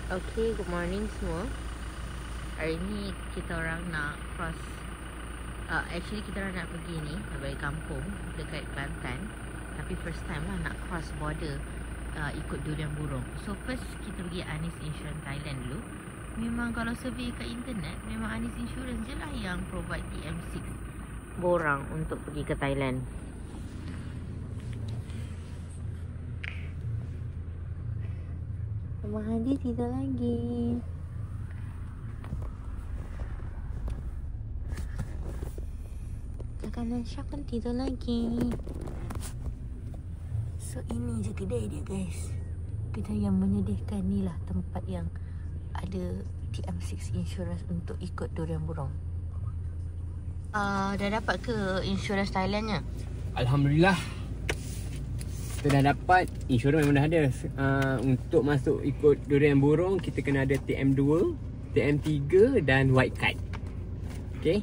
Okay, good morning semua. Hari ni kita orang nak cross actually kita orang nak pergi ni, nak balik kampung dekat Kelantan. Tapi first time lah nak cross border ikut durian burung. So first kita pergi Anis Insurance Thailand dulu. Memang kalau survey kat internet, memang Anis Insurance je lah yang provide TM6 borang untuk pergi ke Thailand. Abang Hadi tidur lagi. Kanan Syak kan tidur lagi. So ini je kedai dia guys. Kedai yang menyediakan ni lah tempat yang ada TM6 insurance untuk ikut durian burung. Dah dapat ke insurance Thailandnya? Alhamdulillah. Kita dah dapat. Insurans memang dah ada. Untuk masuk ikut durian burung, kita kena ada TM2, TM3 dan white card. Okay.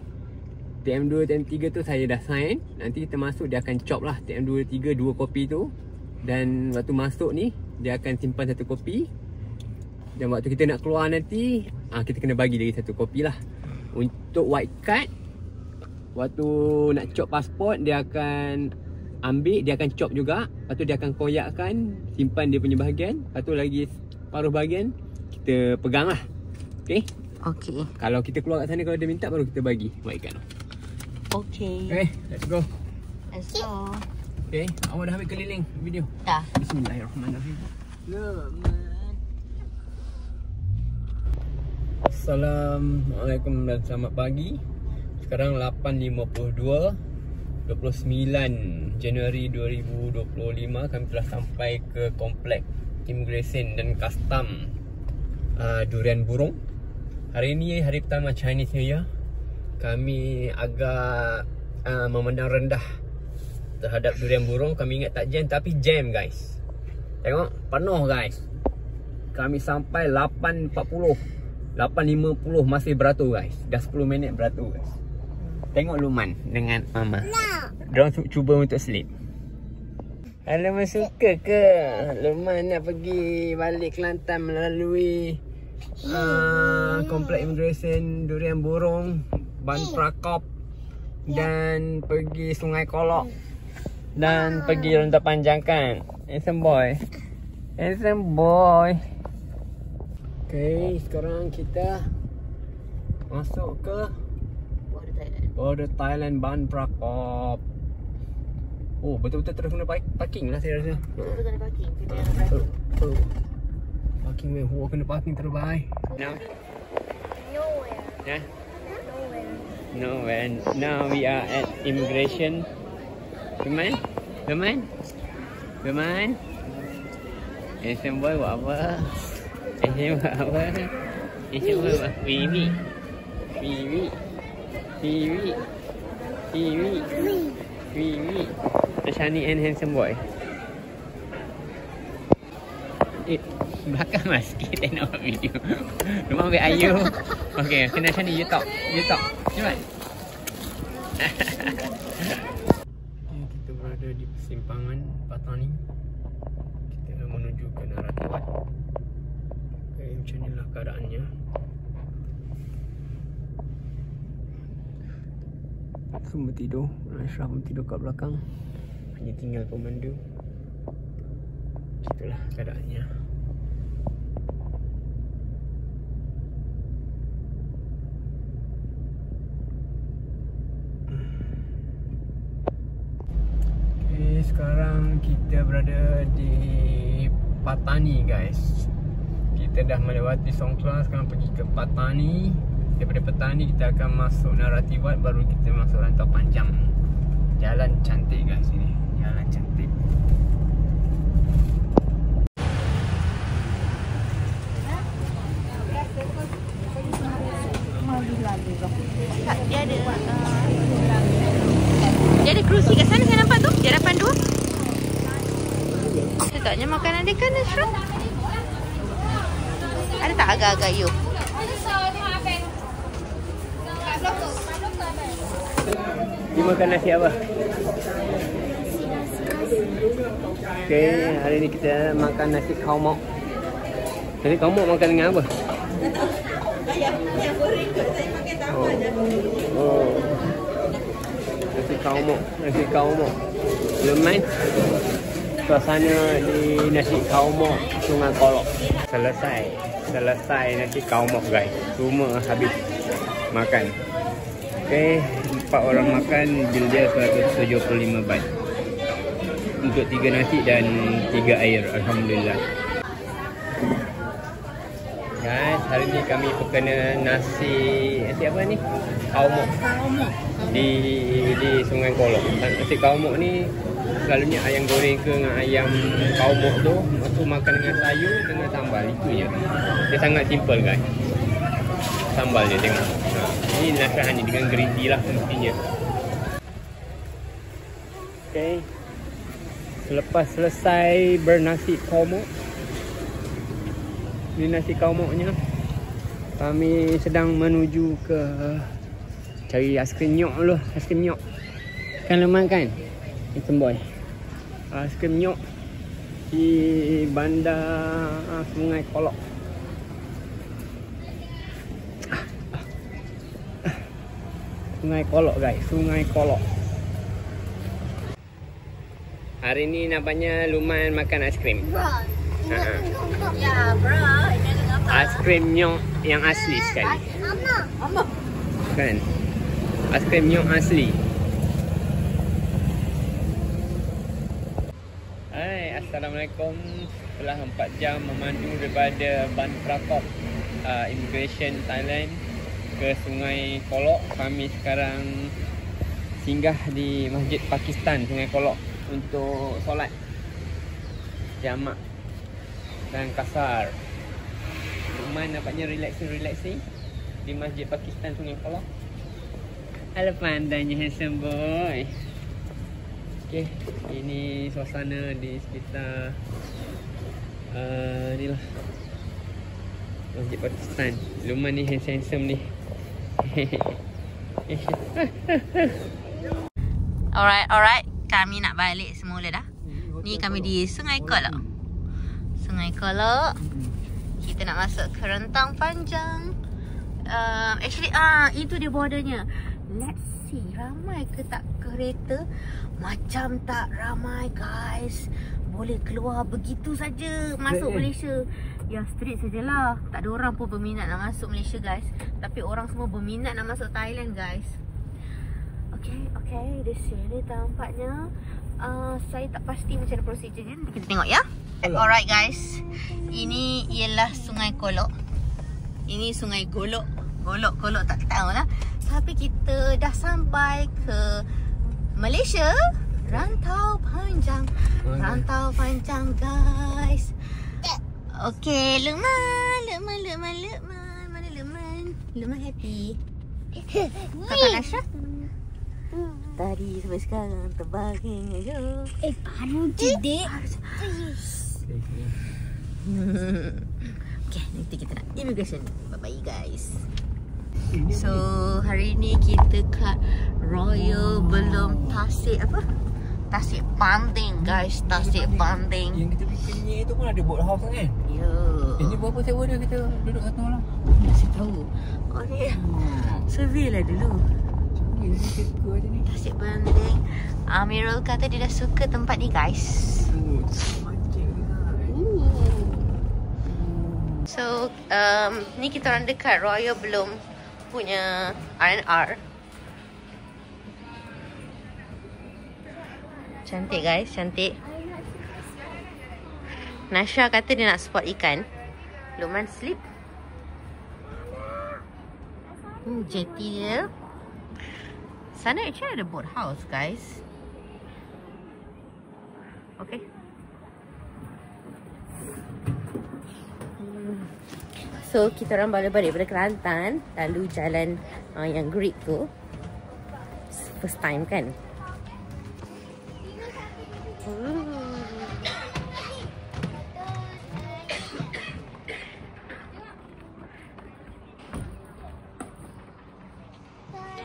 TM2, TM3 tu saya dah sign. Nanti kita masuk, dia akan chop lah TM2, TM3, 2 kopi tu. Dan waktu masuk ni, dia akan simpan 1 kopi. Dan waktu kita nak keluar nanti, kita kena bagi lagi 1 kopi lah. Untuk white card, waktu nak chop pasport, dia akan ambil, dia akan chop juga. Lepas tu dia akan koyakkan, simpan dia punya bahagian. Lepas tu lagi paruh bahagian kita pegang lah. Okay. Okay. Kalau kita keluar kat sana, kalau dia minta, baru kita bagi white card. Okay. Okay, let's go. Let's go. Okay, awak dah ambil keliling video? Dah. Bismillahirrahmanirrahim. Assalamualaikum dan selamat pagi. Sekarang 8.52, 29 Januari 2025. Kami telah sampai ke komplek Immigration dan Custom Durian Burung. Hari ini hari pertama Chinese New Year. Kami agak memandang rendah terhadap durian burung. Kami ingat tak jam, tapi jam guys. Tengok, penuh guys. Kami sampai 8.40, 8.50 masih beratur guys. Dah 10 minit beratur guys. Tengok Luman dengan Mama. Diorang cuba untuk sleep. Alamak, suka ke Luman nak pergi balik Kelantan melalui komplek Immigration Durian Burung, Ban Prakop, dan pergi Sungai Kolok, dan pergi Rentah Panjang kan? Handsome boy. Handsome boy. Okay, sekarang kita masuk ke Border Thailand, Ban Prakop. Oh, betul-betul terus kena parking lah saya rasa. Betul kena parking. Kita yang nak parking. Parking weh, kena parking terbaik. Now? Nowhere. Yeah? Nowhere. Nowhere. Now we are at immigration. Luman? Luman? Luman? Handsome boy buat apa? Handsome buat apa? Handsome boy buat apa? Wiwi. Wiwi. Wiwi. Wiwi. Wiwi. Shani and handsome boy. Belakang lah sikit saya nak buat video. Rumah ambil ayu. Okay, kena Shani, you talk. You talk. Cepat. Kita berada di persimpangan Patani. Kita menuju ke Narathiwat. Okay, macam inilah keadaannya. Semua tidur. Ashraf pun tidur kat belakang. Hanya tinggal komandu. Itulah keadaannya. Okay, sekarang kita berada di Patani guys. Kita dah melewati Songkhla, sekarang pergi ke Patani. Daripada Patani kita akan masuk Narathiwat, baru kita masuk Rantau Panjang. Jalan cantik guys ini. Jalan cantik. Tak, dia ada dia ada kerusi kat sana, saya nampak tu. Di hadapan tu. Sedapnya makanan dia kan, Ashraf? Ada tak agak-agak you? Dia makan nasi apa? Okay, hari ni kita makan nasi khao mok. Jadi kamu makan dengan apa? Oh. Nasi kaumok. Lumayan. Suasana di nasi kaumok Sungai Kolok. Selesai nasi kaumok guys. Semua habis makan. Okey, 4 orang makan bil dia 175 baht. Untuk 3 nasi dan 3 air, alhamdulillah. Guys, hari ni kami perkena nasi apa ni? Kaumok. Di Sungai Kolok. Nasi kaumok ni selalunya ayam goreng ke dengan ayam kaumok tu, lepas tu makan dengan sayur dengan sambal, itu je. Dia sangat simple guys. Sambal je tengok. Ini nasihat ni dengan green tea lah mestinya. Okay. Selepas selesai bernasi kaumok, ini nasi kaumoknya, kami sedang menuju ke cari aiskrim nyok dulu. Aiskrim nyok kan lemah kan? Handsome boy. Aiskrim nyok di bandar Sungai Kolok. Sungai Kolok guys, Sungai Kolok. Hari ni nampaknya lumayan makan aiskrim. Ya, bro. Aiskrim nyok yang asli sekali. Mama. Kan? Aiskrim nyok asli. Hai, Assalamualaikum. Setelah 4 jam memandu daripada Ban Pratok Immigration Thailand ke Sungai Kolok, kami sekarang singgah di Masjid Pakistan Sungai Kolok untuk solat jamak dan kasar. Lumayan nampaknya relaxing di Masjid Pakistan Sungai Kolok. Halo pandainya handsome boy. Okay, ini suasana di sekitar ni lah Masjid Pakistan. Lumayan ni handsome ni. Alright. Kami nak balik semula dah. Ni kami di Sungai Kolok. Sungai Kolok. Kita nak masuk ke Rentang Panjang. Actually itu dia bordernya. Let's see, ramai ke tak kereta? Macam tak ramai guys. Boleh keluar begitu saja masuk Malaysia. Ya, straight sajalah. Tak ada orang pun berminat nak masuk Malaysia guys. Tapi orang semua berminat nak masuk Thailand guys. Okay, di sini tampaknya saya tak pasti macam mana prosedur dia. Nanti kita tengok ya. Alright guys, ini ialah Sungai Kolok. Ini Sungai Golok. Golok tak tahu lah. Tapi kita dah sampai ke Malaysia. Rantau Panjang. Rantau Panjang guys. Okay, Luqman. Mana Luqman? Luqman happy. Kakak Nasha? Tadi sampai sekarang terbaring aja. Anu tidak. Okay, nanti kita nak immigration. Bye-bye guys. So, hari ni kita kat Royal belum Tasik apa? Tasik Banding guys. Tasik Banding. Yang kita pergi Kenyir tu pun ada boat house kan? Ya. Ini berapa sewa dia kita duduk satu malam? Masih tahu. Oh ni. Survey lah dulu. Tasik Banding. Amirul kata dia dah suka tempat ni guys. So ni kita orang dekat Royal belum punya R&R. Cantik guys, cantik. Nasha kata dia nak spot ikan. Luqman sleep. Jetty dia. Sana actually ada boat house guys. Okay. So kita orang balik daripada Kelantan, lalu jalan yang Greek tu. First time kan.